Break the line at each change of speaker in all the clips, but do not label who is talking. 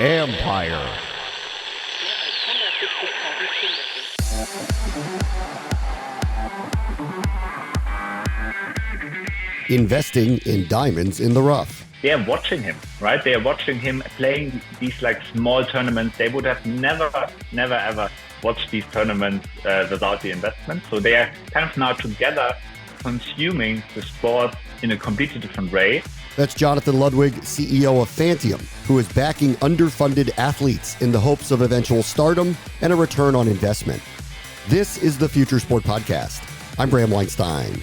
Empire. Investing in diamonds in the rough.
They are watching him, right? They are watching him playing these like small tournaments. They would have never ever watched these tournaments without the investment. So they are kind of now together consuming the sport in a completely different way.
That's Jonathan Ludwig, CEO of FANtium, who is backing underfunded athletes in the hopes of eventual stardom and a return on investment. This is the Future Sport Podcast. I'm Bram Weinstein.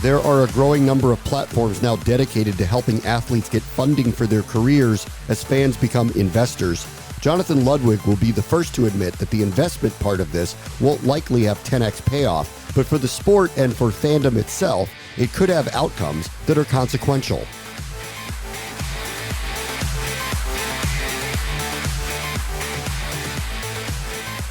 There are a growing number of platforms now dedicated to helping athletes get funding for their careers as fans become investors. Jonathan Ludwig will be the first to admit that the investment part of this won't likely have 10x payoff, but for the sport and for fandom itself, it could have outcomes that are consequential.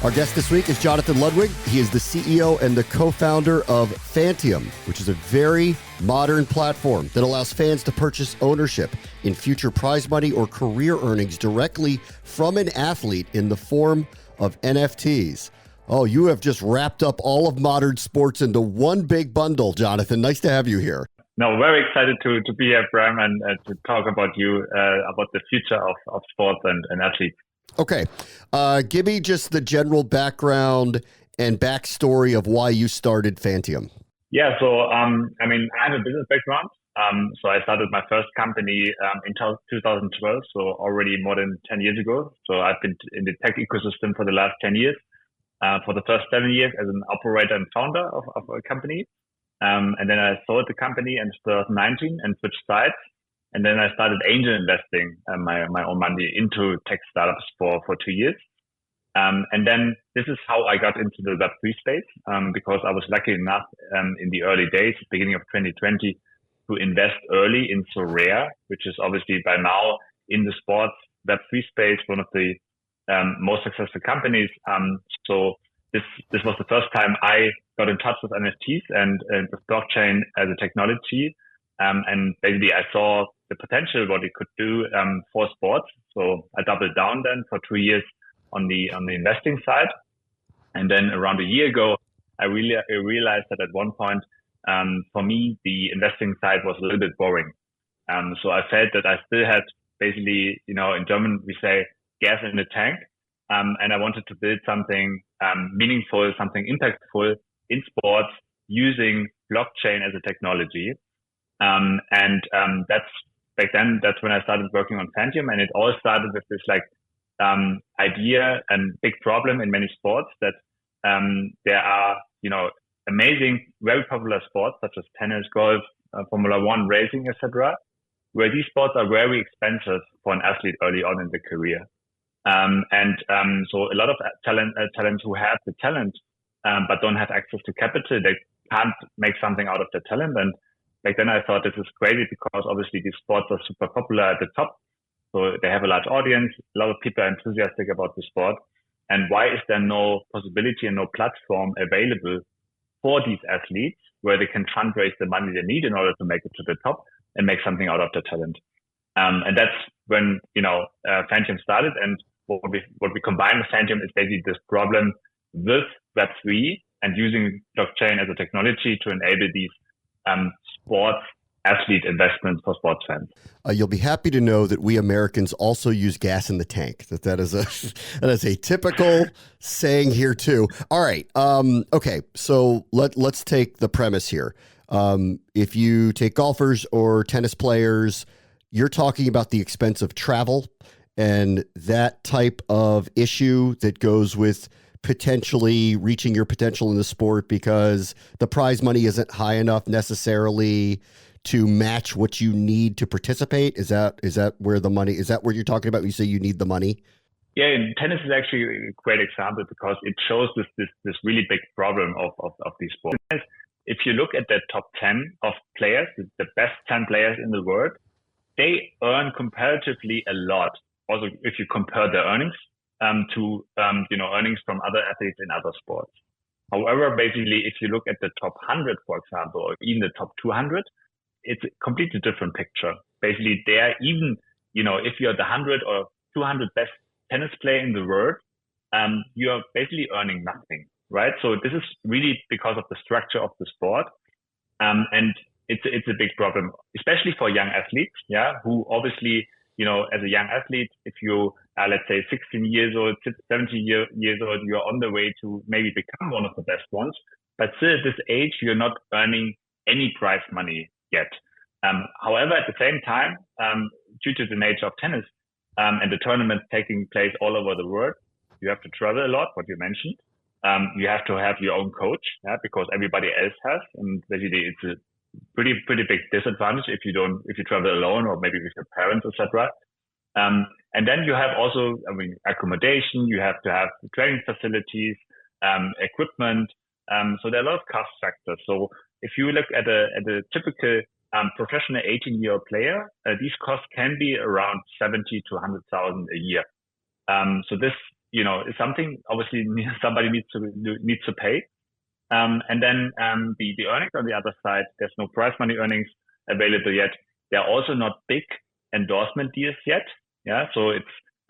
Our guest this week is Jonathan Ludwig. He is the CEO and the co-founder of FANtium, which is a very modern platform that allows fans to purchase ownership in future prize money or career earnings directly from an athlete in the form of NFTs. Oh, you have just wrapped up all of modern sports into one big bundle, Jonathan. Nice to have you here.
No, very excited to be here, Bram, and to talk about about the future of sports and athletes.
Okay. Give me just the general background and backstory of why you started FANtium.
Yeah, so I have a business background. So I started my first company in 2012, so already more than 10 years ago. So I've been in the tech ecosystem for the last 10 years. For the first 7 years as an operator and founder of a company. And then I sold the company in 2019 and switched sides. And then I started angel investing my own money into tech startups for 2 years. And then this is how I got into the Web3 space, because I was lucky enough in the early days, beginning of 2020, to invest early in Sorare, which is obviously by now in the sports Web3 space, one of the most successful companies. So this was the first time I got in touch with NFTs and with blockchain as a technology. And basically I saw the potential, what it could do for sports. So I doubled down then for 2 years on the investing side. And then around a year ago, I realized that at one point, for me, the investing side was a little bit boring. So I felt that I still had basically, in German, we say gas in the tank. And I wanted to build something meaningful, something impactful in sports using blockchain as a technology. That's when I started working on FANtium, and it all started with this idea and big problem in many sports that there are amazing, very popular sports such as tennis, golf, Formula One, racing, etc., where these sports are very expensive for an athlete early on in the career. So a lot of talents who have the talent but don't have access to capital, they can't make something out of their talent. And back then I thought this is crazy because obviously these sports are super popular at the top. So they have a large audience, a lot of people are enthusiastic about the sport. And why is there no possibility and no platform available for these athletes where they can fundraise the money they need in order to make it to the top and make something out of their talent? And that's when, FANtium started. And what we combine with FANtium is basically this problem with Web3 and using blockchain as a technology to enable these sports athlete investments for sports fans.
You'll be happy to know that we Americans also use gas in the tank. That is a typical saying here too. All right. Okay. So let's take the premise here. If you take golfers or tennis players, you're talking about the expense of travel and that type of issue that goes with potentially reaching your potential in the sport because the prize money isn't high enough necessarily to match what you need to participate. Is that where the money, is that where you're talking about when you say you need the money?
Yeah, and tennis is actually a great example because it shows this really big problem of these sports. If you look at the top 10 of players, the best 10 players in the world, they earn comparatively a lot. Also, if you compare their earnings to earnings from other athletes in other sports. However, basically, if you look at the top 100, for example, or even the top 200, it's a completely different picture. Basically, there, even, if you're the 100 or 200 best tennis player in the world, you're basically earning nothing, right? So this is really because of the structure of the sport. And it's a big problem, especially for young athletes, yeah, who obviously, as a young athlete, if you are, let's say, 16 years old, 17 years old, you're on the way to maybe become one of the best ones. But still at this age, you're not earning any prize money yet. However, at the same time, due to the nature of tennis and the tournaments taking place all over the world, you have to travel a lot, what you mentioned. You have to have your own coach, yeah, because everybody else has, and basically it's a pretty big disadvantage if you travel alone or maybe with your parents, etc. And then you have also, accommodation. You have to have training facilities, equipment. So there are a lot of cost factors. So if you look at a typical professional 18-year player, these costs can be around 70 to 100,000 a year. So this, is something obviously somebody needs to pay. And then the earnings on the other side, there's no prize money earnings available yet. There are also not big endorsement deals yet. Yeah, so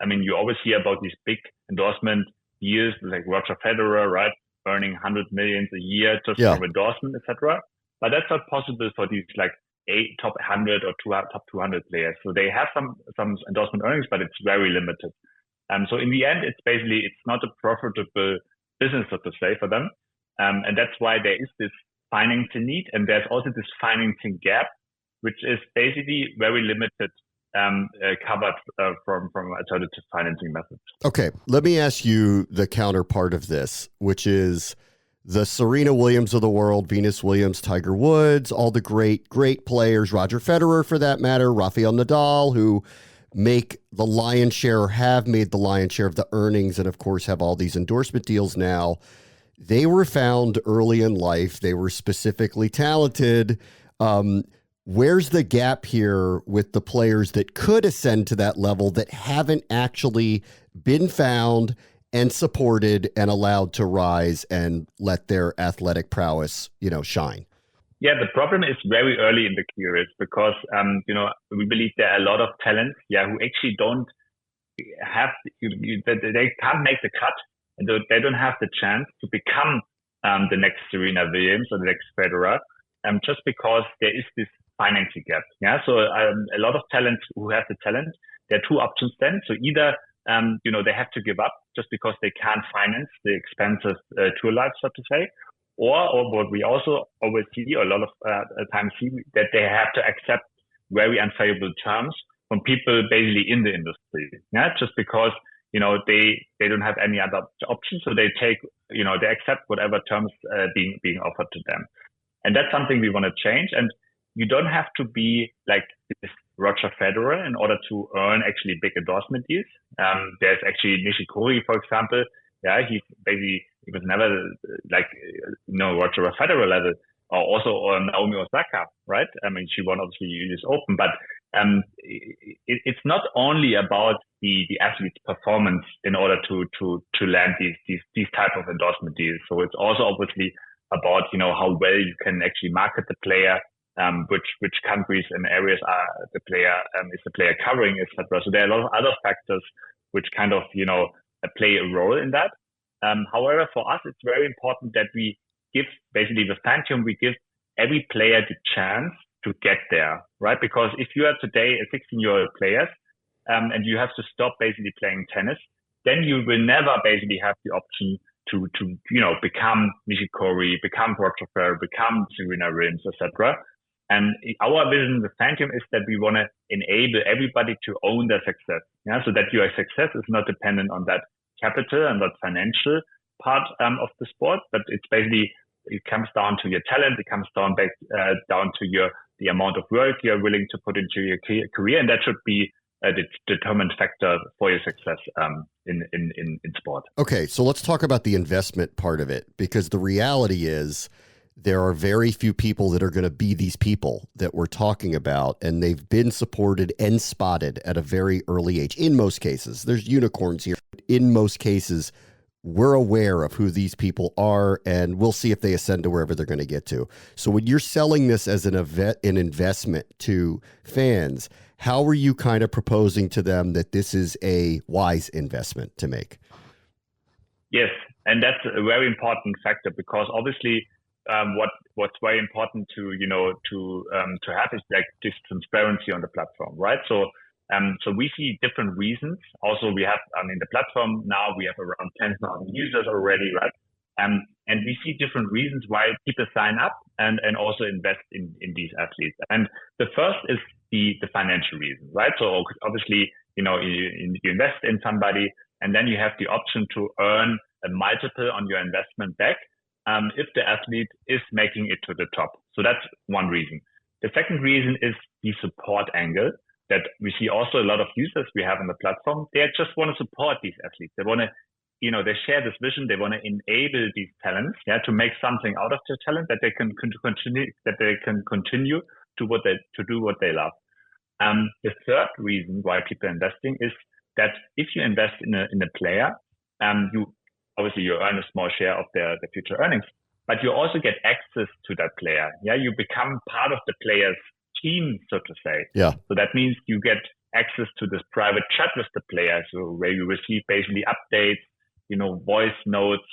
you always hear about these big endorsement deals like Roger Federer, right, earning 100 million a year just from endorsement, etc. But that's not possible for these like top 100 or top 200 players. So they have some endorsement earnings, but it's very limited. So in the end, it's not a profitable business, so to say, for them. And that's why there is this financing need, and there's also this financing gap, which is basically very limited, covered from alternative financing methods.
Okay, let me ask you the counterpart of this, which is the Serena Williams of the world, Venus Williams, Tiger Woods, all the great players, Roger Federer for that matter, Rafael Nadal, who make the lion's share or have made the lion's share of the earnings and, of course, have all these endorsement deals now. They were found early in life. They were specifically talented. Where's the gap here with the players that could ascend to that level that haven't actually been found and supported and allowed to rise and let their athletic prowess, shine?
Yeah, the problem is very early in the career because, we believe there are a lot of talents, who actually don't have, they can't make the cut, and they don't have the chance to become the next Serena Williams or the next Federer, just because there is this financing gap. Yeah, so a lot of talents who have the talent, there are two options then. So either, they have to give up just because they can't finance the expensive tour life, so to say. Or what we also always see, or a lot of times see, that they have to accept very unfavorable terms from people basically in the industry. Yeah, just because, they don't have any other options. So they take, they accept whatever terms being offered to them. And that's something we want to change. And you don't have to be like this Roger Federer in order to earn actually big endorsement deals. There's actually Nishikori, for example. Yeah, he was never like, Roger Federer level, or also Naomi Osaka, right? She won obviously US Open, but it's not only about the athlete's performance in order to land these type of endorsement deals. So it's also obviously about, how well you can actually market the player, which countries and areas is the player covering, etc. So there are a lot of other factors which kind of, play a role in that. However, for us, it's very important that we give, basically with FANtium, we give every player the chance to get there, right? Because if you are today a 16-year-old player, and you have to stop basically playing tennis, then you will never basically have the option to become Nishikori, become Roger Federer, become Serena Williams, etc. And our vision with FANtium is that we want to enable everybody to own their success. Yeah, so that your success is not dependent on that capital and that financial part of the sport, but it's basically, it comes down to your talent, it comes down to the amount of work you're willing to put into your career, and that should be the determined factor for your success in sport.
Okay, so let's talk about the investment part of it, because the reality is there are very few people that are going to be these people that we're talking about, and they've been supported and spotted at a very early age. In most cases, there's unicorns here. In most cases, we're aware of who these people are, and we'll see if they ascend to wherever they're going to get to. So when you're selling this as an investment to fans, how are you kind of proposing to them that this is a wise investment to make?
Yes, and that's a very important factor, because obviously, what's very important to have is like this transparency on the platform, right? So we see different reasons. Also, we have the platform now we have around 10,000 users already, right? And we see different reasons why people sign up and also invest in these athletes. And the first is the financial reason, right? So obviously, you invest in somebody, and then you have the option to earn a multiple on your investment back if the athlete is making it to the top. So that's one reason. The second reason is the support angle, that we see also a lot of users we have on the platform. They just want to support these athletes. They want to, they share this vision. They want to enable these talents, to make something out of their talent, that they can continue to do what they love. The third reason why people are investing is that if you invest in a player, you earn a small share of their future earnings, but you also get access to that player. You become part of the player's team, so to say.
Yeah.
So that means you get access to this private chat with the player, so where you receive basically updates, voice notes,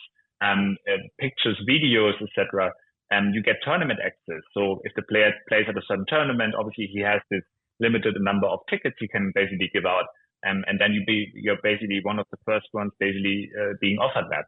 pictures, videos, etc. And you get tournament access. So if the player plays at a certain tournament, obviously he has this limited number of tickets he can basically give out. And then you're basically one of the first ones basically being offered that.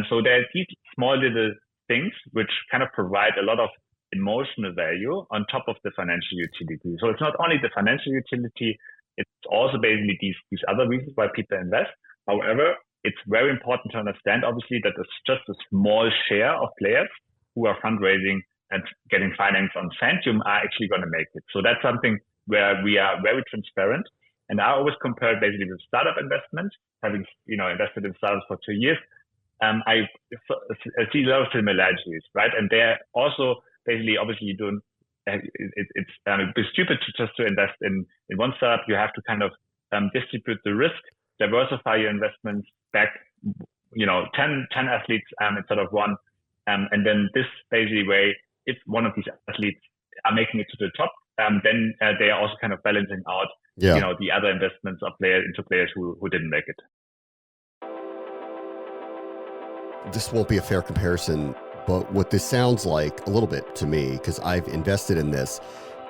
So there's these small little things which kind of provide a lot of emotional value on top of the financial utility. So it's not only the financial utility, it's also basically these other reasons why people invest. However, it's very important to understand, obviously, that it's just a small share of players who are fundraising and getting finance on FANtium are actually going to make it. So that's something where we are very transparent. And I always compare basically with startup investments, having invested in startups for 2 years. I see a lot of similarities, right? And they're also basically, obviously, you don't. It's stupid to invest in one startup. You have to kind of distribute the risk, diversify your investments back. 10 athletes instead of one, and then this basically way, if one of these athletes are making it to the top, then they are also kind of balancing out. The other investments of players who didn't make it.
This won't be a fair comparison, but what this sounds like a little bit to me, because I've invested in this,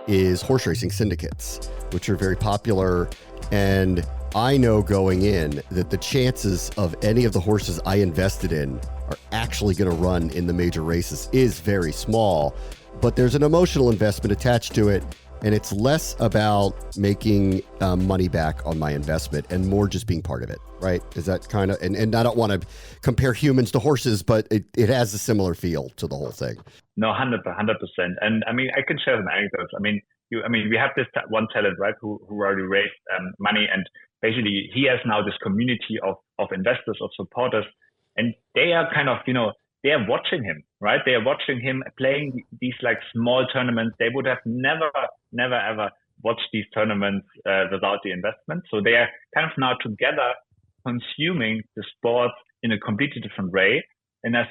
is horse racing syndicates, which are very popular. And I know going in that the chances of any of the horses I invested in are actually going to run in the major races is very small, but there's an emotional investment attached to it. And it's less about making money back on my investment and more just being part of it, right? Is that kind of, and I don't want to compare humans to horses, but it has a similar feel to the whole thing.
No, 100%. And I can share some anecdotes. We have this one talent, right, who already raised money, and basically he has now this community of investors, of supporters, and they are kind of, they are watching him, right? They are watching him playing these like small tournaments. They would have never ever watched these tournaments without the investment. So they are kind of now together consuming the sport in a completely different way. And I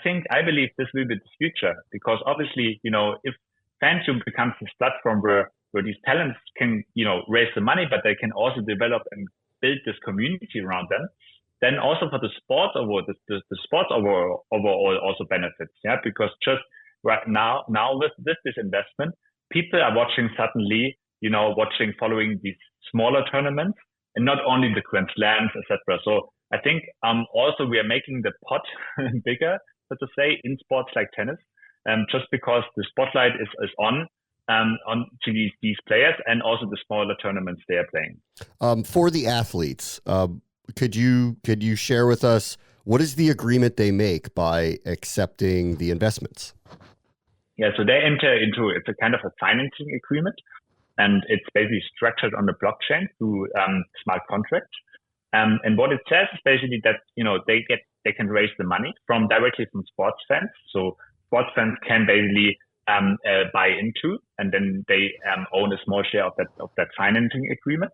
believe this will be the future, because obviously, if FANtium becomes this platform where these talents can, raise the money, but they can also develop and build this community around them, then also for the sports overall, the sports overall also benefits, because just right now with this investment, people are watching suddenly, following these smaller tournaments and not only the Grand Slams, etc. So I think also we are making the pot bigger, so to say, in sports like tennis, just because the spotlight is on to these players and also the smaller tournaments they are playing.
For the athletes, could you share with us what is the agreement they make by accepting the investments?
Yeah, so they enter into, it's a kind of a financing agreement, and it's basically structured on the blockchain through smart contracts. And what it says is basically that they can raise the money directly from sports fans. So sports fans can basically buy into, and then they own a small share of that financing agreement.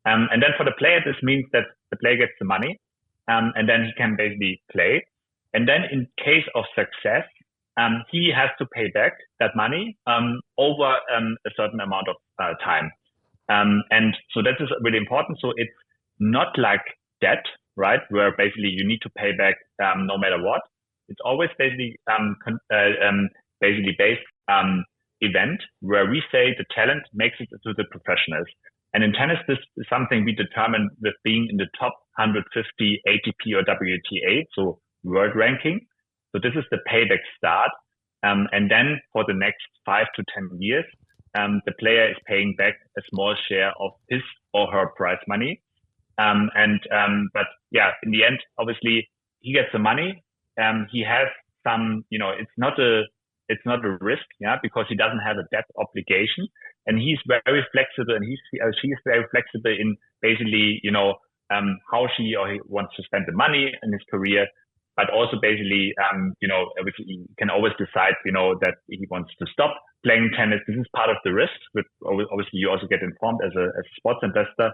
And then for the player, this means that the player gets the money, and then he can basically play. And then in case of success, he has to pay back that money over a certain amount of time. And so that is really important. So it's not like debt, right? Where basically you need to pay back no matter what. It's always basically basically based event where we say the talent makes it to the professionals. And in tennis, this is something we determine with being in the top 150 ATP or WTA, so world ranking. So this is the payback start. And then for the next 5 to 10 years, the player is paying back a small share of his or her prize money. But yeah, in the end, obviously he gets the money. He has some, it's not a risk, yeah, because he doesn't have a debt obligation, and he's very flexible, and she is very flexible in basically, how she or he wants to spend the money in his career, but also basically, he can always decide, that he wants to stop playing tennis. This is part of the risk, but obviously you also get informed as a sports investor.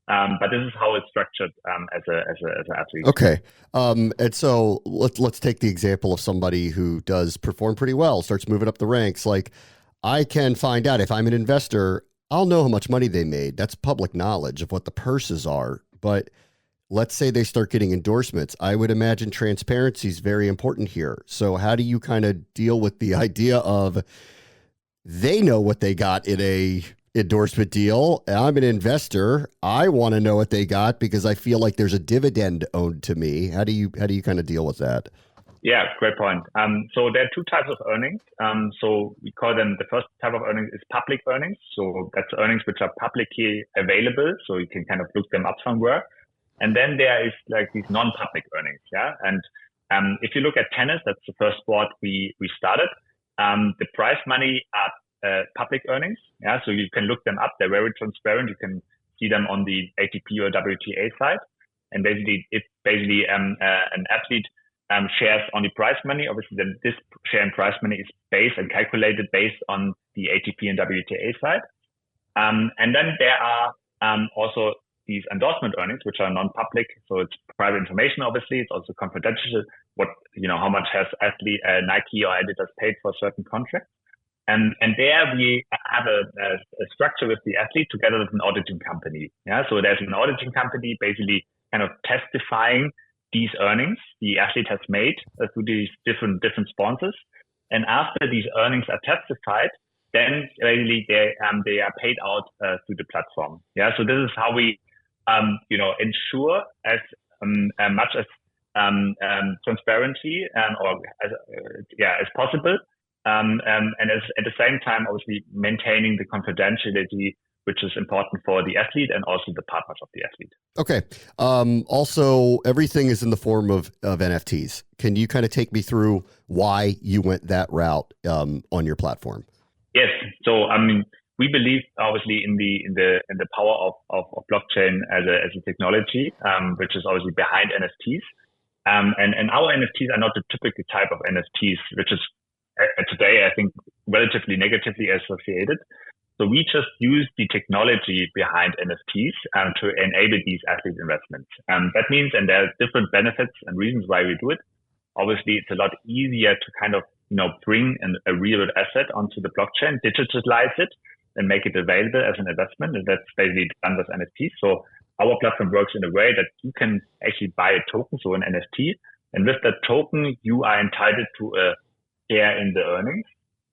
But this is how it's structured as an athlete.
Okay, and so let's take the example of somebody who does perform pretty well, starts moving up the ranks. Like, I can find out if I'm an investor, I'll know how much money they made. That's public knowledge of what the purses are. But let's say they start getting endorsements. I would imagine transparency is very important here. So how do you kind of deal with the idea of they know what they got in a endorsement deal? I'm an investor. I want to know what they got because I feel like there's a dividend owed to me. How do you kind of deal with that?
Yeah, great point. So there are two types of earnings. So we call them, the first type of earnings is public earnings. So that's earnings which are publicly available. So you can kind of look them up somewhere. And then there is like these non-public earnings. Yeah. And if you look at tennis, that's the first sport we started. The prize money are public earnings. Yeah. So you can look them up. They're very transparent. You can see them on the ATP or WTA side. And basically, if an athlete shares on the prize money, obviously then this share in prize money is based and calculated based on the ATP and WTA side. And then there are also these endorsement earnings, which are non-public. So it's private information, obviously. It's also confidential. How much has athlete Nike or Adidas paid for a certain contract. And there we have a structure with the athlete together with an auditing company. Yeah. So there's an auditing company basically kind of testifying these earnings the athlete has made through these different sponsors. And after these earnings are testified, then basically they are paid out through the platform. Yeah. So this is how we, ensure as much as transparency as possible. And at the same time, obviously maintaining the confidentiality, which is important for the athlete and also the partners of the athlete.
Okay. Also, everything is in the form of NFTs. Can you kind of take me through why you went that route on your platform?
Yes. So, we believe obviously in the power of blockchain as a technology, which is obviously behind NFTs. And our NFTs are not the typical type of NFTs, which is today, I think, relatively negatively associated. So we just use the technology behind NFTs to enable these athlete investments. That means, and there are different benefits and reasons why we do it. Obviously, it's a lot easier to kind of, bring a real asset onto the blockchain, digitalize it, and make it available as an investment. And that's basically done with NFTs. So our platform works in a way that you can actually buy a token, so an NFT. And with that token, you are entitled to a share in the earnings.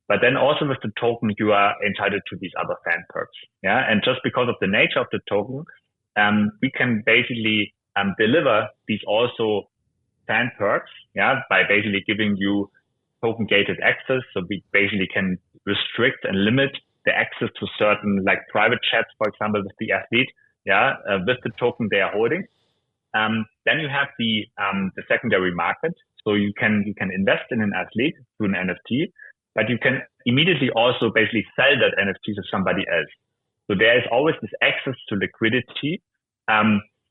But then also with the token, you are entitled to these other fan perks. Yeah. And just because of the nature of the token, we can basically deliver these also fan perks, yeah, by basically giving you token gated access. So we basically can restrict and limit the access to certain like private chats, for example, with the athlete, yeah, with the token they are holding. Then you have the secondary market. So you can invest in an athlete through an NFT, but you can immediately also basically sell that NFT to somebody else. So there is always this access to liquidity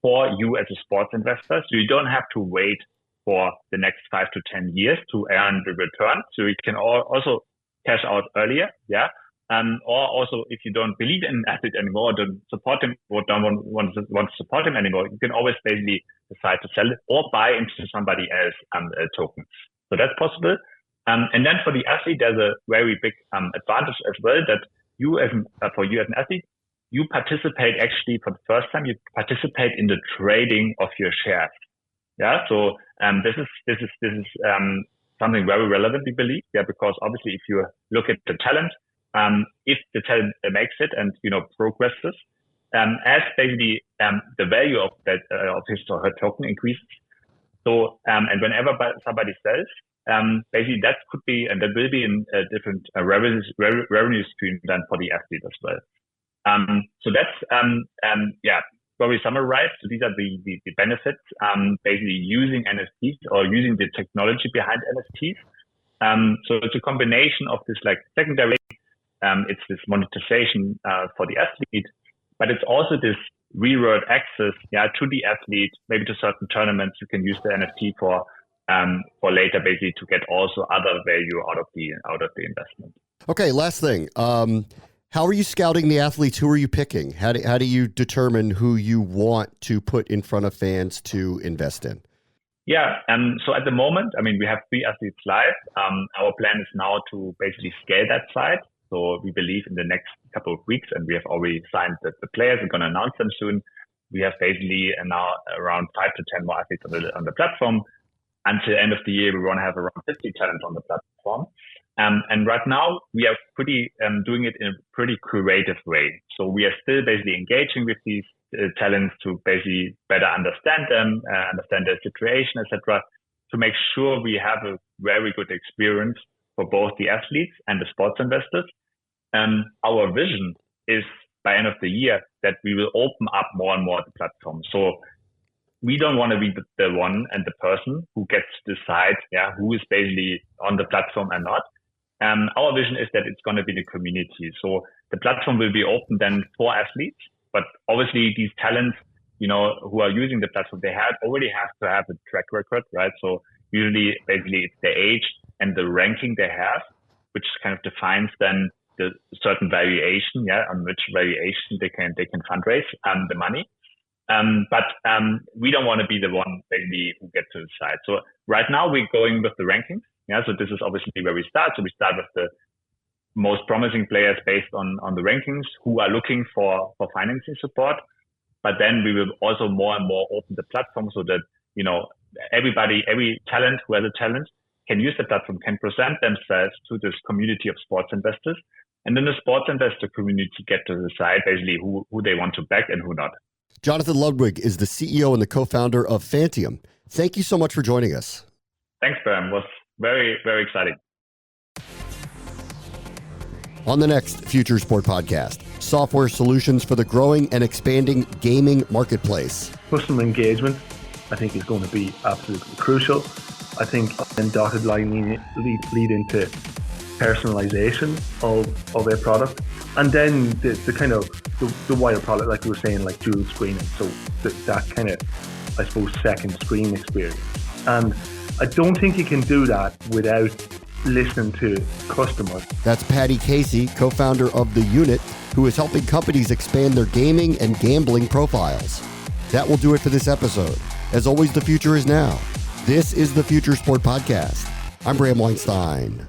for you as a sports investor. So you don't have to wait for the next 5 to 10 years to earn the return. So you can also cash out earlier, yeah. Or also, if you don't believe in an athlete anymore, don't support him, or don't want to support him anymore, you can always basically decide to sell it or buy into somebody else's tokens. So that's possible. And then for the athlete, there's a very big advantage as well that for you as an athlete, you participate actually for the first time. You participate in the trading of your shares. Yeah. So this is something very relevant, we believe. Yeah, because obviously, if you look at the talent, if the talent makes it and progresses, as basically the value of that of his or her token increases. So and whenever somebody sells, basically that could be and there will be a different revenue stream than for the athlete as well. So that's probably summarized. So these are the benefits basically using NFTs or using the technology behind NFTs. So it's a combination of this like secondary, it's this monetization for the athlete, but it's also this real-world access to the athlete, maybe to certain tournaments. You can use the NFT for later basically to get also other value out of the investment.
Okay, last thing. How are you scouting the athletes? Who are you picking? How do you determine who you want to put in front of fans to invest in?
Yeah, so at the moment, I mean, we have 3 athletes live. Our plan is now to basically scale that side. So we believe in the next couple of weeks, and we have already signed the players. We're going to announce them soon. We have basically now around 5 to 10 more athletes on the platform. Until the end of the year, we want to have around 50 talents on the platform. And right now, we are pretty doing it in a pretty creative way. So we are still basically engaging with these talents to basically better understand them, understand their situation, etc., to make sure we have a very good experience for both the athletes and the sports investors. Our vision is by end of the year that we will open up more and more the platform. So we don't want to be the one and the person who gets to decide who is basically on the platform and not. Our vision is that it's going to be the community. So the platform will be open then for athletes, but obviously these talents, who are using the platform, they already have to have a track record, right? So usually basically it's the age and the ranking they have, which kind of defines then the certain valuation, on which valuation they can fundraise the money. But we don't want to be the one basically who gets to decide. So right now we're going with the rankings. Yeah, so this is obviously where we start. So we start with the most promising players based on the rankings who are looking for financing support. But then we will also more and more open the platform so that, every talent who has a talent can use the platform, can present themselves to this community of sports investors. And then the sports investor community get to decide basically who they want to back and who not.
Jonathan Ludwig is the CEO and the co-founder of FANtium. Thank you so much for joining us.
Thanks, Bram. It was very, very exciting.
On the next Future Sport podcast, software solutions for the growing and expanding gaming marketplace.
Customer engagement, I think, is going to be absolutely crucial. I think then dotted line lead into personalization of a product, and then the kind of the wider product, like we were saying, like dual screening. So that kind of, I suppose, second screen experience. And I don't think you can do that without listening to customers.
That's Patty Casey, co-founder of The Unit, who is helping companies expand their gaming and gambling profiles. That will do it for this episode. As always, the future is now. This is the Future Sport Podcast. I'm Bram Weinstein.